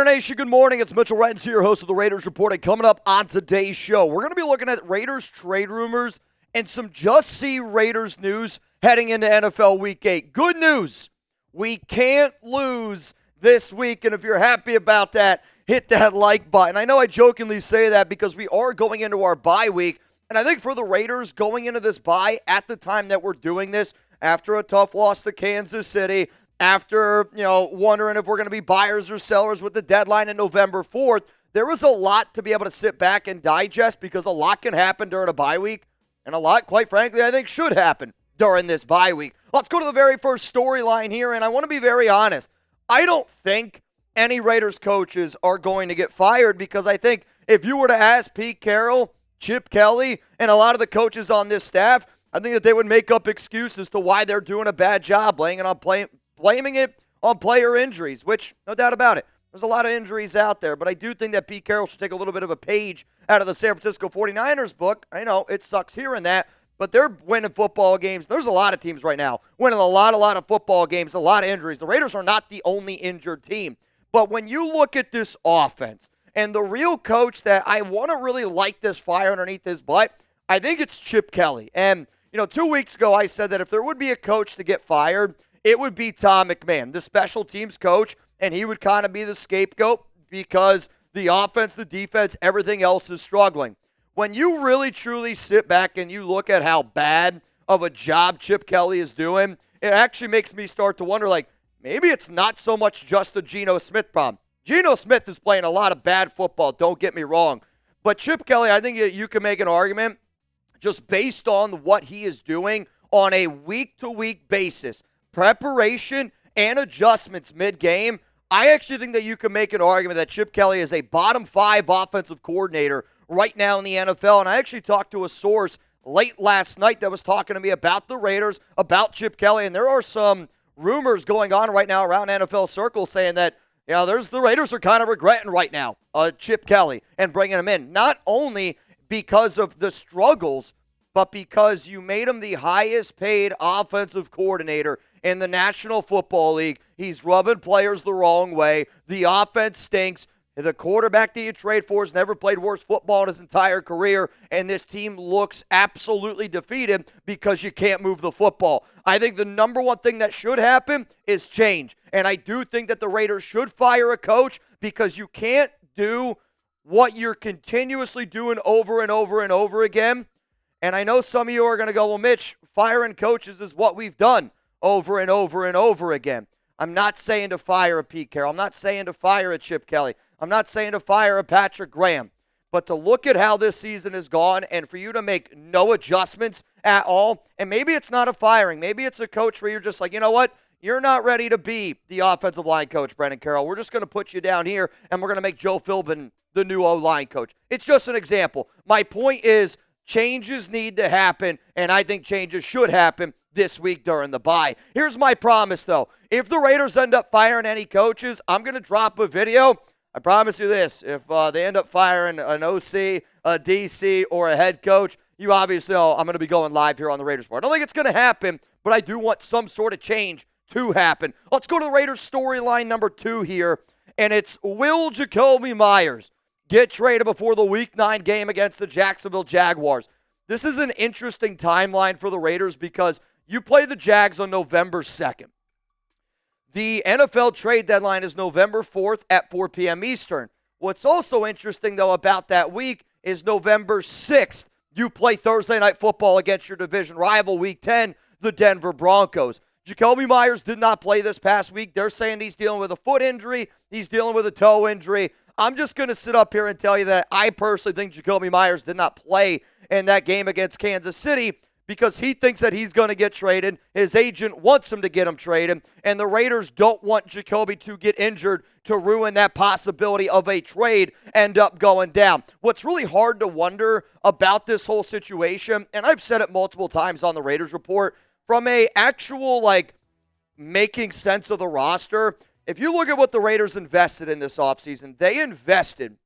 Raider Nation, good morning. It's Mitchell Renz here, host of the Raiders Report. And coming up on today's show, we're going to be looking at Raiders trade rumors and some Just See Raiders news heading into NFL Week 8. Good news, we can't lose this week, and if you're happy about that, hit that like button. I know I jokingly say that because we are going into our bye week, and I think for the Raiders going into this bye at the time that we're doing this, after a tough loss to Kansas City, after, wondering if we're going to be buyers or sellers with the deadline in November 4th, there was a lot to be able to sit back and digest because a lot can happen during a bye week, and a lot, quite frankly, I think should happen during this bye week. Let's go to the very first storyline here, and I want to be very honest. I don't think any Raiders coaches are going to get fired because I think if you were to ask Pete Carroll, Chip Kelly, and a lot of the coaches on this staff, I think that they would make up excuses to why they're doing a bad job, blaming it on player injuries, which, no doubt about it, there's a lot of injuries out there. But I do think that Pete Carroll should take a little bit of a page out of the San Francisco 49ers book. I know it sucks hearing that, but they're winning football games. There's a lot of teams right now winning a lot of football games, a lot of injuries. The Raiders are not the only injured team. But when you look at this offense, and the real coach that I want to really light this fire underneath his butt, I think it's Chip Kelly. And 2 weeks ago, I said that if there would be a coach to get fired, it would be Tom McMahon, the special teams coach, and he would kind of be the scapegoat because the offense, the defense, everything else is struggling. When you really, truly sit back and you look at how bad of a job Chip Kelly is doing, it actually makes me start to wonder, maybe it's not so much just the Geno Smith problem. Geno Smith is playing a lot of bad football, don't get me wrong. But Chip Kelly, I think you can make an argument just based on what he is doing on a week-to-week basis, preparation and adjustments mid-game. I actually think that you can make an argument that Chip Kelly is a bottom 5 offensive coordinator right now in the NFL. And I actually talked to a source late last night that was talking to me about the Raiders, about Chip Kelly, and there are some rumors going on right now around NFL circles saying that the Raiders are kind of regretting right now Chip Kelly and bringing him in. Not only because of the struggles, but because you made him the highest paid offensive coordinator in the National Football League. He's rubbing players the wrong way. The offense stinks. The quarterback that you trade for has never played worse football in his entire career, and this team looks absolutely defeated because you can't move the football. I think the number one thing that should happen is change, and I do think that the Raiders should fire a coach because you can't do what you're continuously doing over and over and over again. And I know some of you are going to go, well, Mitch, firing coaches is what we've done over and over and over again. I'm not saying to fire a Pete Carroll. I'm not saying to fire a Chip Kelly. I'm not saying to fire a Patrick Graham. But to look at how this season has gone and for you to make no adjustments at all, and maybe it's not a firing. Maybe it's a coach where you're just like, you know what? You're not ready to be the offensive line coach, Brendan Carroll. We're just going to put you down here, and we're going to make Joe Philbin the new O-line coach. It's just an example. My point is changes need to happen, and I think changes should happen this week during the bye. Here's my promise, though. If the Raiders end up firing any coaches, I'm going to drop a video. I promise you this. If they end up firing an OC, a DC, or a head coach, you obviously know I'm going to be going live here on the Raiders Report. I don't think it's going to happen, but I do want some sort of change to happen. Let's go to the Raiders storyline number 2 here, and it's will Jakobi Meyers get traded before the Week 9 game against the Jacksonville Jaguars? This is an interesting timeline for the Raiders because you play the Jags on November 2nd. The NFL trade deadline is November 4th at 4 p.m. Eastern. What's also interesting, though, about that week is November 6th. You play Thursday Night Football against your division rival, Week 10, the Denver Broncos. Jakobi Meyers did not play this past week. They're saying he's dealing with a foot injury. He's dealing with a toe injury. I'm just going to sit up here and tell you that I personally think Jakobi Meyers did not play in that game against Kansas City because he thinks that he's going to get traded. His agent wants him to get him traded, and the Raiders don't want Jakobi to get injured to ruin that possibility of a trade end up going down. What's really hard to wonder about this whole situation, and I've said it multiple times on the Raiders Report, from a actual, making sense of the roster, if you look at what the Raiders invested in this offseason, they invested,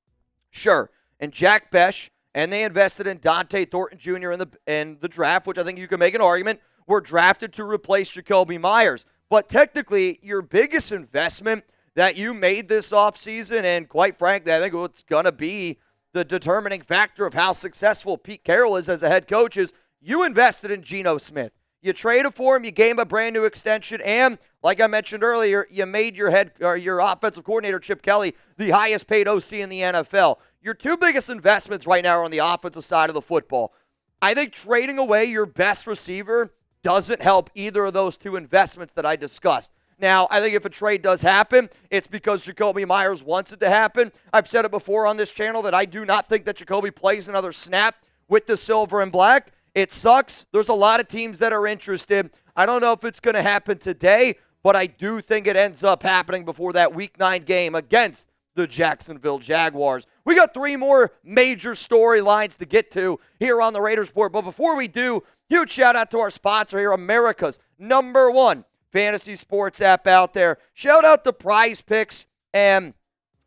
sure, in Jack Besh, and they invested in Dante Thornton Jr. in the draft, which I think you can make an argument were drafted to replace Jakobi Meyers. But technically, your biggest investment that you made this offseason, and quite frankly, I think what's going to be the determining factor of how successful Pete Carroll is as a head coach is you invested in Geno Smith. You traded for him, you gave him a brand new extension, and like I mentioned earlier, you made your offensive coordinator, Chip Kelly, the highest paid OC in the NFL. Your two biggest investments right now are on the offensive side of the football. I think trading away your best receiver doesn't help either of those two investments that I discussed. Now, I think if a trade does happen, it's because Jakobi Meyers wants it to happen. I've said it before on this channel that I do not think that Jakobi plays another snap with the silver and black. It sucks. There's a lot of teams that are interested. I don't know if it's going to happen today, but I do think it ends up happening before that Week 9 game against the Jacksonville Jaguars. We got 3 more major storylines to get to here on the Raiders Report. But before we do, huge shout out to our sponsor here, America's #1 fantasy sports app out there. Shout out to Prize Picks. And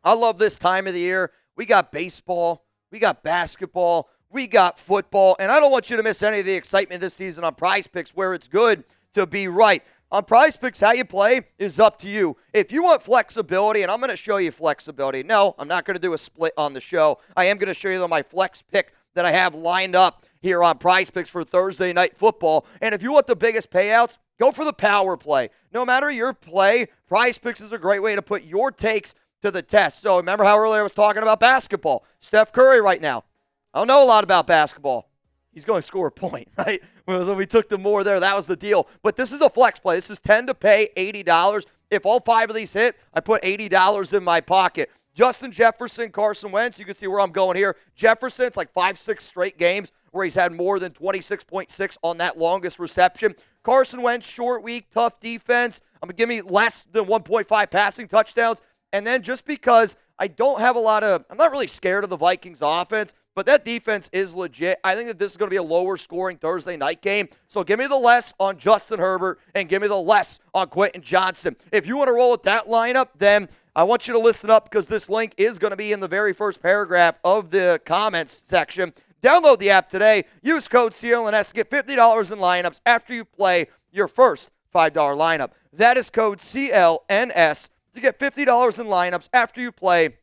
I love this time of the year. We got baseball. We got basketball. We got football. And I don't want you to miss any of the excitement this season on Prize Picks, where it's good to be right. On Prize Picks, how you play is up to you. If you want flexibility, and I'm going to show you flexibility. No, I'm not going to do a split on the show. I am going to show you my flex pick that I have lined up here on Prize Picks for Thursday Night Football. And if you want the biggest payouts, go for the power play. No matter your play, Prize Picks is a great way to put your takes to the test. So remember how earlier I was talking about basketball? Steph Curry right now. I don't know a lot about basketball. He's going to score a point, right? So we took the more there. That was the deal. But this is a flex play. This is 10 to pay $80. If all 5 of these hit, I put $80 in my pocket. Justin Jefferson, Carson Wentz, you can see where I'm going here. Jefferson, it's like 5-6 straight games where he's had more than 26.6 on that longest reception. Carson Wentz, short week, tough defense. I'm going to give me less than 1.5 passing touchdowns. And then just because I don't have I'm not really scared of the Vikings offense, but that defense is legit. I think that this is going to be a lower scoring Thursday night game. So give me the less on Justin Herbert and give me the less on Quentin Johnson. If you want to roll with that lineup, then I want you to listen up because this link is going to be in the very first paragraph of the comments section. Download the app today. Use code CLNS to get $50 in lineups after you play your first $5 lineup. That is code CLNS to get $50 in lineups after you play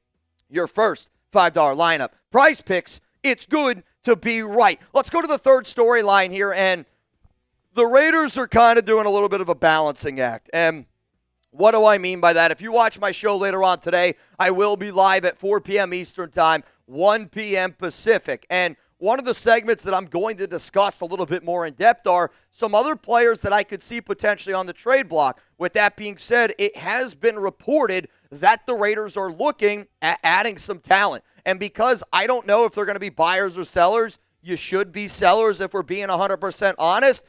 your first $5 lineup. Prize Picks, it's good to be right. Let's go to the third storyline here, and the Raiders are kind of doing a little bit of a balancing act. And what do I mean by that? If you watch my show later on today, I will be live at 4 p.m. Eastern Time, 1 p.m. Pacific. And one of the segments that I'm going to discuss a little bit more in depth are some other players that I could see potentially on the trade block. With that being said, it has been reported that the Raiders are looking at adding some talent. And because I don't know if they're going to be buyers or sellers, you should be sellers if we're being 100% honest.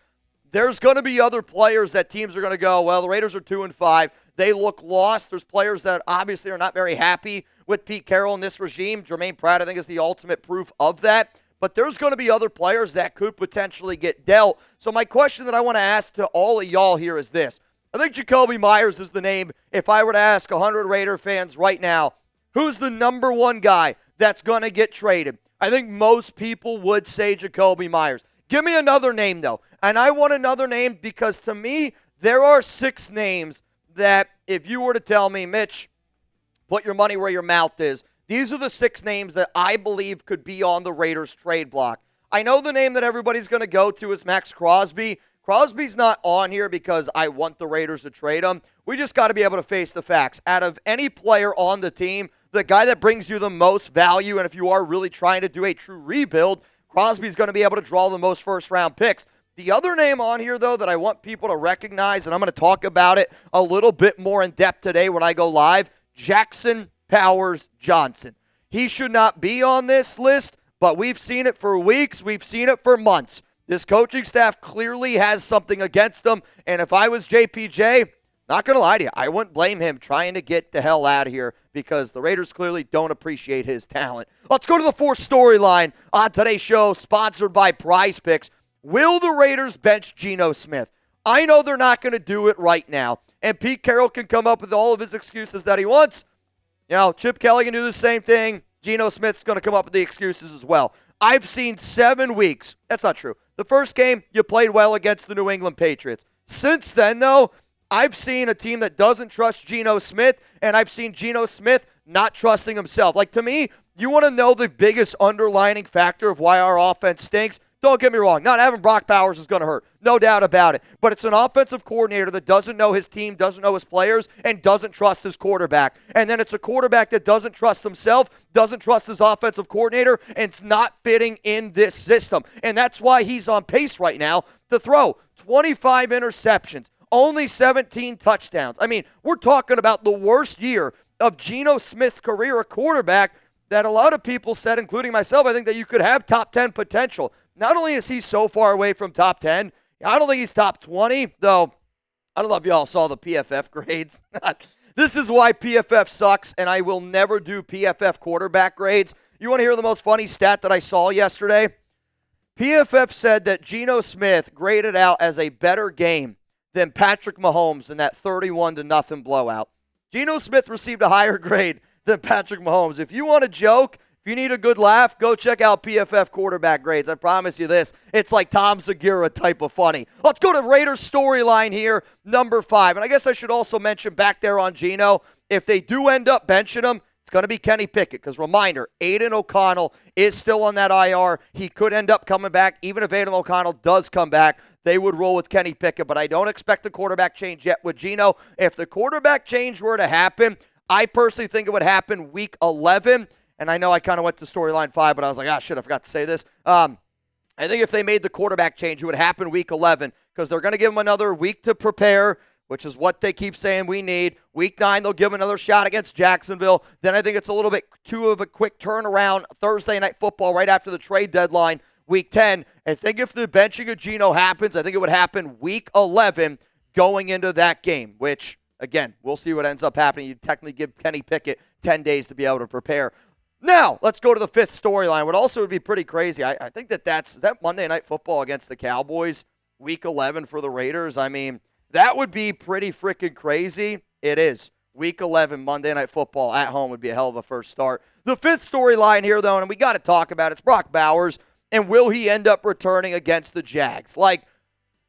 There's going to be other players that teams are going to go, well, the Raiders are 2-5. They look lost. There's players that obviously are not very happy with Pete Carroll and this regime. Jermaine Pratt, I think, is the ultimate proof of that. But there's going to be other players that could potentially get dealt. So my question that I want to ask to all of y'all here is this. I think Jakobi Meyers is the name. If I were to ask 100 Raider fans right now, who's the #1 guy that's going to get traded? I think most people would say Jakobi Meyers. Give me another name, though. And I want another name because, to me, there are 6 names that if you were to tell me, Mitch, put your money where your mouth is, these are the 6 names that I believe could be on the Raiders trade block. I know the name that everybody's going to go to is Maxx Crosby. Crosby's not on here because I want the Raiders to trade him. We just got to be able to face the facts. Out of any player on the team, the guy that brings you the most value, and if you are really trying to do a true rebuild, Crosby's going to be able to draw the most first-round picks. The other name on here, though, that I want people to recognize, and I'm going to talk about it a little bit more in depth today when I go live, Jackson Powers Johnson. He should not be on this list, but we've seen it for weeks. We've seen it for months. This coaching staff clearly has something against him, and if I was JPJ, not going to lie to you, I wouldn't blame him trying to get the hell out of here because the Raiders clearly don't appreciate his talent. Let's go to the fourth storyline on today's show, sponsored by Prize Picks. Will the Raiders bench Geno Smith? I know they're not going to do it right now, and Pete Carroll can come up with all of his excuses that he wants. You know, Chip Kelly can do the same thing. Geno Smith's going to come up with the excuses as well. I've seen 7 weeks. That's not true. The first game, you played well against the New England Patriots. Since then, though, I've seen a team that doesn't trust Geno Smith, and I've seen Geno Smith not trusting himself. Like, to me, you want to know the biggest underlining factor of why our offense stinks? Don't get me wrong. Not having Brock Bowers is going to hurt. No doubt about it. But it's an offensive coordinator that doesn't know his team, doesn't know his players, and doesn't trust his quarterback. And then it's a quarterback that doesn't trust himself, doesn't trust his offensive coordinator, and it's not fitting in this system. And that's why he's on pace right now to throw 25 interceptions, only 17 touchdowns. I mean, we're talking about the worst year of Geno Smith's career at quarterback that a lot of people said, including myself, I think that you could have top 10 potential. Not only is he so far away from top 10, I don't think he's top 20, though I don't know if y'all saw the PFF grades. This is why PFF sucks, and I will never do PFF quarterback grades. You want to hear the most funny stat that I saw yesterday? PFF said that Geno Smith graded out as a better game than Patrick Mahomes in that 31-0 blowout. Geno Smith received a higher grade than Patrick Mahomes. If you want a joke, if you need a good laugh, go check out PFF quarterback grades. I promise you this. It's like Tom Segura type of funny. Let's go to Raiders storyline here, number 5. And I guess I should also mention back there on Geno, if they do end up benching him, it's going to be Kenny Pickett. Because reminder, Aiden O'Connell is still on that IR. He could end up coming back. Even if Aiden O'Connell does come back, they would roll with Kenny Pickett. But I don't expect a quarterback change yet with Geno. If the quarterback change were to happen, I personally think it would happen week 11. And I know I kind of went to storyline 5, but I was like, shit, I forgot to say this. I think if they made the quarterback change, it would happen week 11 because they're going to give him another week to prepare, which is what they keep saying we need. Week 9, they'll give him another shot against Jacksonville. Then I think it's a little bit too of a quick turnaround. Thursday Night Football right after the trade deadline, week 10. I think if the benching of Geno happens, I think it would happen week 11 going into that game, which, again, we'll see what ends up happening. You technically give Kenny Pickett 10 days to be able to prepare. Now, let's go to the 5th storyline. What also would be pretty crazy, I think is that Monday Night Football against the Cowboys, week 11 for the Raiders? I mean, that would be pretty freaking crazy. It is. Week 11, Monday Night Football at home would be a hell of a first start. The 5th storyline here, though, and we got to talk about it, it's Brock Bowers, and will he end up returning against the Jags? Like,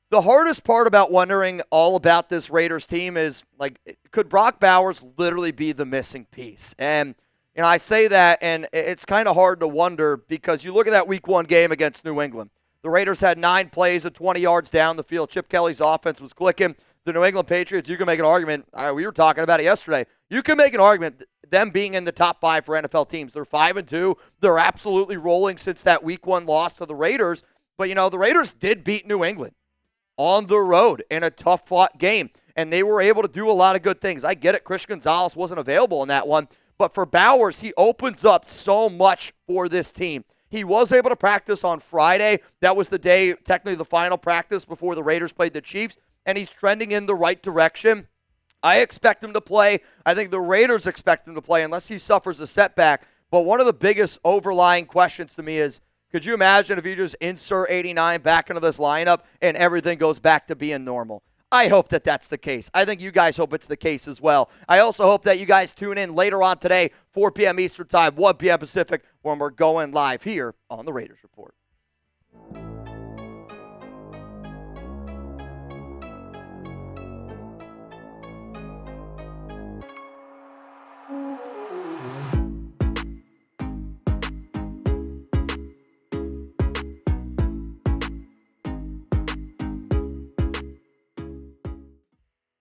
the hardest part about wondering all about this Raiders team is, like, could Brock Bowers literally be the missing piece? And you know, I say that, and it's kind of hard to wonder because you look at that Week 1 game against New England. The Raiders had 9 plays of 20 yards down the field. Chip Kelly's offense was clicking. The New England Patriots, you can make an argument. We were talking about it yesterday. You can make an argument, them being in the top 5 for NFL teams. They're 5-2. They're absolutely rolling since that Week 1 loss to the Raiders. But, you know, the Raiders did beat New England on the road in a tough-fought game, and they were able to do a lot of good things. I get it. Chris Gonzalez wasn't available in that one. But for Bowers, he opens up so much for this team. He was able to practice on Friday. That was the day, technically the final practice before the Raiders played the Chiefs, and he's trending in the right direction. I expect him to play. I think the Raiders expect him to play unless he suffers a setback. But one of the biggest overlying questions to me is, could you imagine if you just insert 89 back into this lineup and everything goes back to being normal? I hope that that's the case. I think you guys hope it's the case as well. I also hope that you guys tune in later on today, 4 p.m. Eastern Time, 1 p.m. Pacific, when we're going live here on the Raiders Report.